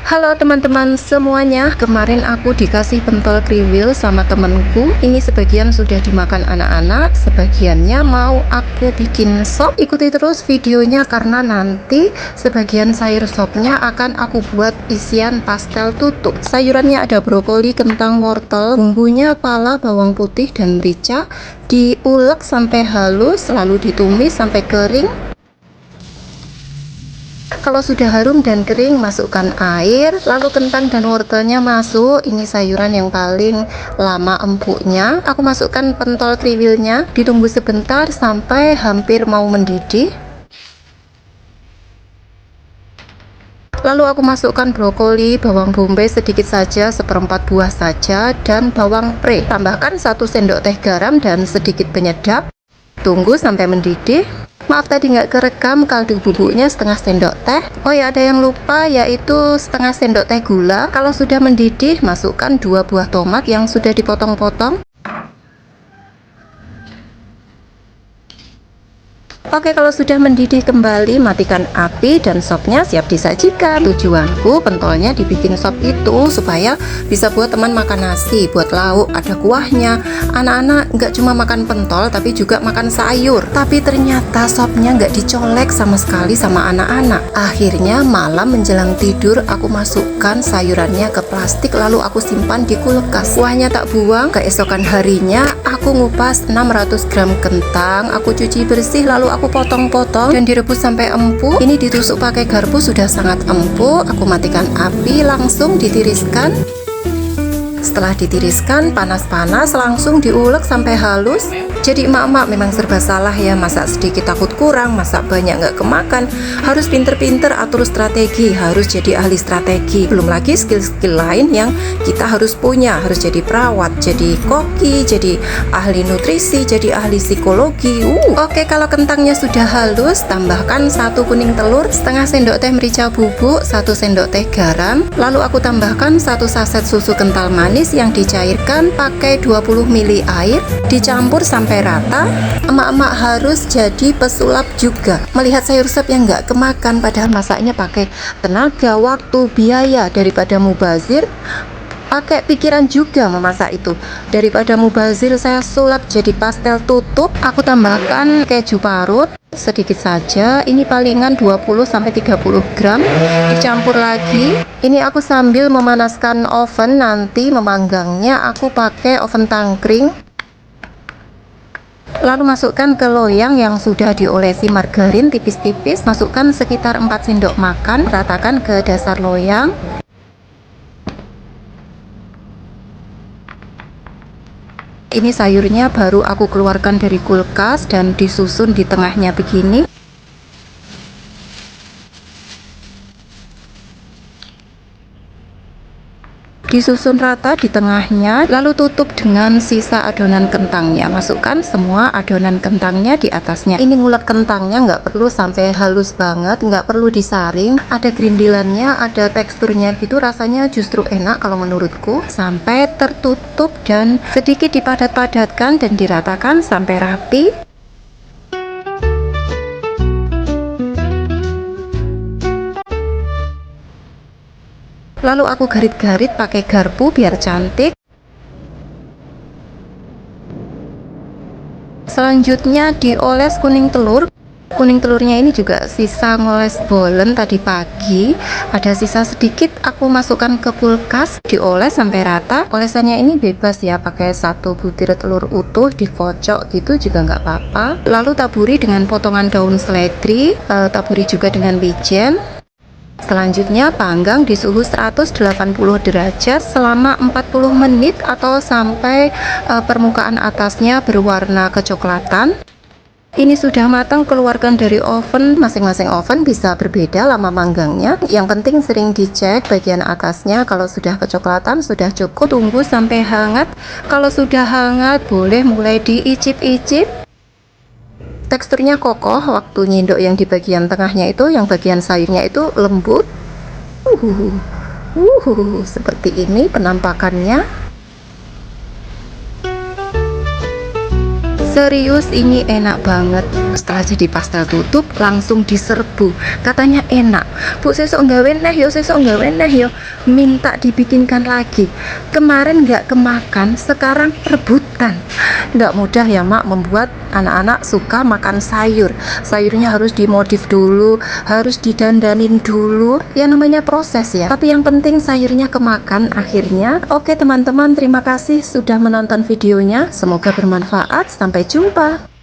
Halo teman-teman semuanya, kemarin aku dikasih pentol kriwil sama temenku. Ini sebagian sudah dimakan anak-anak, sebagiannya mau aku bikin sop. Ikuti terus videonya karena nanti sebagian sayur sopnya akan aku buat isian pastel tutuk. Sayurannya ada brokoli, kentang, wortel, bumbunya pala, bawang putih, dan merica. Diulek sampai halus, lalu ditumis sampai kering. Kalau sudah harum dan kering, masukkan air, lalu kentang dan wortelnya masuk. Ini sayuran yang paling lama empuknya. Aku masukkan pentol kriwilnya, ditunggu sebentar sampai hampir mau mendidih. Lalu aku masukkan brokoli, bawang bombay sedikit saja, seperempat buah saja, dan bawang pre. Tambahkan 1 sendok teh garam dan sedikit penyedap. Tunggu sampai mendidih. Maaf tadi nggak kerekam, kaldu bubuknya setengah sendok teh. Oh ya, ada yang lupa, yaitu setengah sendok teh gula. Kalau sudah mendidih, masukkan 2 buah tomat yang sudah dipotong-potong. Oke, kalau sudah mendidih kembali, matikan api dan sopnya siap disajikan. Tujuanku pentolnya dibikin sop itu supaya bisa buat teman makan nasi, buat lauk, ada kuahnya. Anak-anak nggak cuma makan pentol, tapi juga makan sayur. Tapi ternyata sopnya nggak dicolek sama sekali sama anak-anak. Akhirnya malam menjelang tidur, aku masukkan sayurannya ke plastik, lalu aku simpan di kulkas. Kuahnya tak buang. Keesokan harinya, aku ngupas 600 gram kentang, aku cuci bersih, lalu aku potong-potong dan direbus sampai empuk. Ini ditusuk pakai garpu, sudah sangat empuk. Aku matikan api, langsung ditiriskan. Setelah ditiriskan, panas-panas, langsung diulek sampai halus. Jadi emak-emak memang serba salah ya, masak sedikit takut kurang, masak banyak nggak kemakan. Harus pinter-pinter atur strategi, harus jadi ahli strategi. Belum lagi skill-skill lain yang kita harus punya, harus jadi perawat, jadi koki, jadi ahli nutrisi, jadi ahli psikologi. Oke, kalau kentangnya sudah halus, tambahkan 1 kuning telur, setengah sendok teh merica bubuk, 1 sendok teh garam. Lalu aku tambahkan 1 saset susu kental manis yang dicairkan pakai 20 ml air, dicampur sampai rata. Emak-emak harus jadi pesulap juga. Melihat sayur sop yang nggak kemakan, padahal masaknya pakai tenaga, waktu, biaya, daripada mubazir, pakai pikiran juga memasak itu. Daripada mubazir, saya sulap jadi pastel tutup. Aku tambahkan keju parut sedikit saja, ini palingan 20-30 gram, dicampur lagi. Ini aku sambil memanaskan oven, nanti memanggangnya aku pakai oven tangkring. Lalu masukkan ke loyang yang sudah diolesi margarin tipis-tipis, masukkan sekitar 4 sendok makan, ratakan ke dasar loyang. Ini sayurnya baru aku keluarkan dari kulkas dan disusun di tengahnya begini. Disusun rata di tengahnya, lalu tutup dengan sisa adonan kentangnya. Masukkan semua adonan kentangnya di atasnya. Ini ngulek kentangnya nggak perlu sampai halus banget, nggak perlu disaring. Ada gerindilannya, ada teksturnya gitu, rasanya justru enak kalau menurutku. Sampai tertutup dan sedikit dipadat-padatkan dan diratakan sampai rapi. Lalu aku garit-garit pakai garpu biar cantik. Selanjutnya dioles kuning telur. Kuning telurnya ini juga sisa ngoles bolen tadi pagi, ada sisa sedikit, aku masukkan ke kulkas, dioles sampai rata. Olesannya ini bebas ya, pakai 1 butir telur utuh dikocok gitu juga nggak apa-apa. Lalu taburi dengan potongan daun seledri, taburi juga dengan wijen. Selanjutnya panggang di suhu 180 derajat selama 40 menit atau sampai permukaan atasnya berwarna kecoklatan. Ini sudah matang, keluarkan dari oven. Masing-masing oven bisa berbeda lama manggangnya. Yang penting sering dicek bagian atasnya. Kalau sudah kecoklatan sudah cukup, tunggu sampai hangat. Kalau sudah hangat boleh mulai diicip-icip. Teksturnya kokoh waktu nyendok, yang di bagian tengahnya itu, yang bagian sayurnya itu lembut. Seperti ini penampakannya. Serius ini enak banget. Setelah jadi pastel tutup langsung diserbu. Katanya enak. Bu sesuk nggawe neh yo, sesuk nggawe neh yo. Minta dibikinkan lagi. Kemarin nggak kemakan, sekarang rebutan. Nggak mudah ya mak membuat anak-anak suka makan sayur. Sayurnya harus dimodif dulu, harus didandanin dulu. Ya namanya proses ya. Tapi yang penting sayurnya kemakan akhirnya. Oke teman-teman, terima kasih sudah menonton videonya. Semoga bermanfaat. Sampai jumpa.